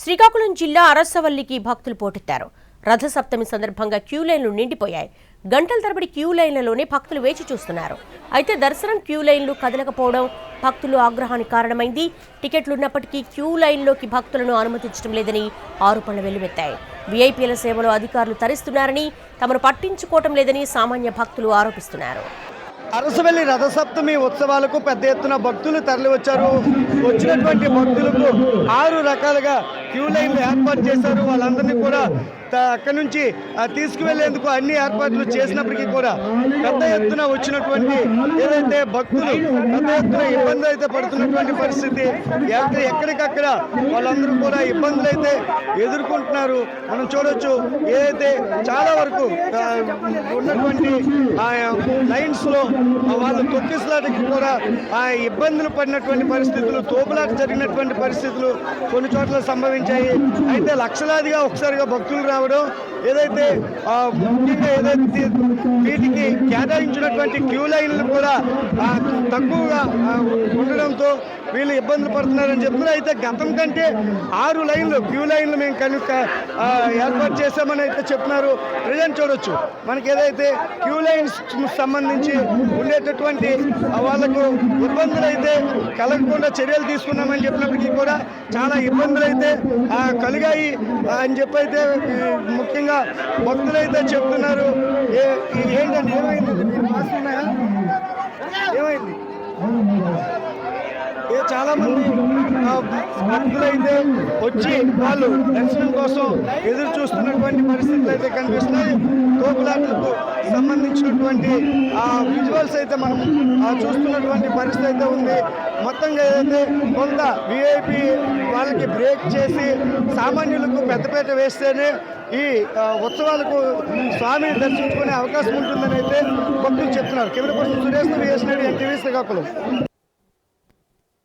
శ్రీకాకుళం జిల్లా అరసవల్లికి భక్తులు పోటెత్తారు. రథసప్తమి సందర్భంగా క్యూ లైన్లు నిండిపోయాయి. గంటల తరబడి క్యూ లైన్లలోనే భక్తులు వేచి చూస్తున్నారు. అయితే దర్శనం క్యూ లైన్లు కదలకపోవడం భక్తులు ఆగ్రహానికి కారణమైంది. టికెట్లున్నప్పటికీ క్యూ లైన్లోకి భక్తులను అనుమతించడం లేదని ఆరోపణలు వెల్లువెత్తాయి. వీఐపీల సేవలో అధికారులు తరిస్తున్నారని, తమను పట్టించుకోవటం లేదని సామాన్య భక్తులు ఆరోపిస్తున్నారు. అరసవల్లి రథసప్తమి ఉత్సవాలకు పెద్ద ఎత్తున భక్తులు తరలివచ్చారు. వచ్చినటువంటి భక్తులకు 6 రకాలుగా క్యూ లైన్లు ఏర్పాటు చేశారు. వాళ్ళందరినీ కూడా అక్కడి నుంచి తీసుకువెళ్లేందుకు అన్ని ఏర్పాట్లు చేసినప్పటికీ కూడా పెద్ద ఎత్తున వచ్చినటువంటి ఏదైతే భక్తులు పెద్ద ఎత్తున ఇబ్బందులు అయితే పడుతున్నటువంటి పరిస్థితి, ఎక్కడికక్కడ వాళ్ళందరూ కూడా ఇబ్బందులు అయితే ఎదుర్కొంటున్నారు. మనం చూడొచ్చు. ఏదైతే చాలా వరకు ఉన్నటువంటి లైన్స్లో వాళ్ళు తొక్కిసలాటకి కూడా ఇబ్బందులు పడినటువంటి పరిస్థితులు, తోపులాట జరిగినటువంటి పరిస్థితులు కొన్ని చోట్ల సంభవించాయి. అయితే లక్షలాదిగా ఒకసారిగా భక్తులు రావడం, ఏదైతే ముఖ్యంగా ఏదైతే వీటికి కేటాయించినటువంటి క్యూ లైన్లు కూడా తక్కువగా ఉండడంతో వీళ్ళు ఇబ్బందులు పడుతున్నారని చెప్తున్నారు. అయితే గతం కంటే 6 లైన్లు క్యూ లైన్లు మేము కనుక ఏర్పాటు చేశామని అయితే చెప్తున్నారు. ప్రజెంట్ చూడొచ్చు. మనకి ఏదైతే క్యూ లైన్స్ సంబంధించి ఉండేటటువంటి వాళ్ళకు ఇబ్బందులు అయితే కలగకుండా చర్యలు తీసుకున్నామని చెప్పినప్పటికీ కూడా చాలా ఇబ్బందులు అయితే కలిగాయి అని చెప్పి అయితే ముఖ్యంగా భక్తులైతే చెప్తున్నారు. ఏంటంటే ఏమైంది? చాలా మంది భక్తులైతే వచ్చి వాళ్ళు దర్శనం కోసం ఎదురు చూస్తున్నటువంటి పరిస్థితులు అయితే కనిపిస్తున్నాయి. తోపులాటలకు సంబంధించినటువంటి విజువల్స్ అయితే మనం చూస్తున్నటువంటి పరిస్థితి అయితే ఉంది. మొత్తంగా ఏదైతే కొంత వీఐపీ వాళ్ళకి బ్రేక్ చేసి సామాన్యులకు పెద్దపేట వేస్తేనే ఈ ఉత్సవాలకు స్వామిని దర్శించుకునే అవకాశం ఉంటుందని అయితే భక్తులు చెప్తున్నారు. Camera person Suresh, NTV Srikakulam.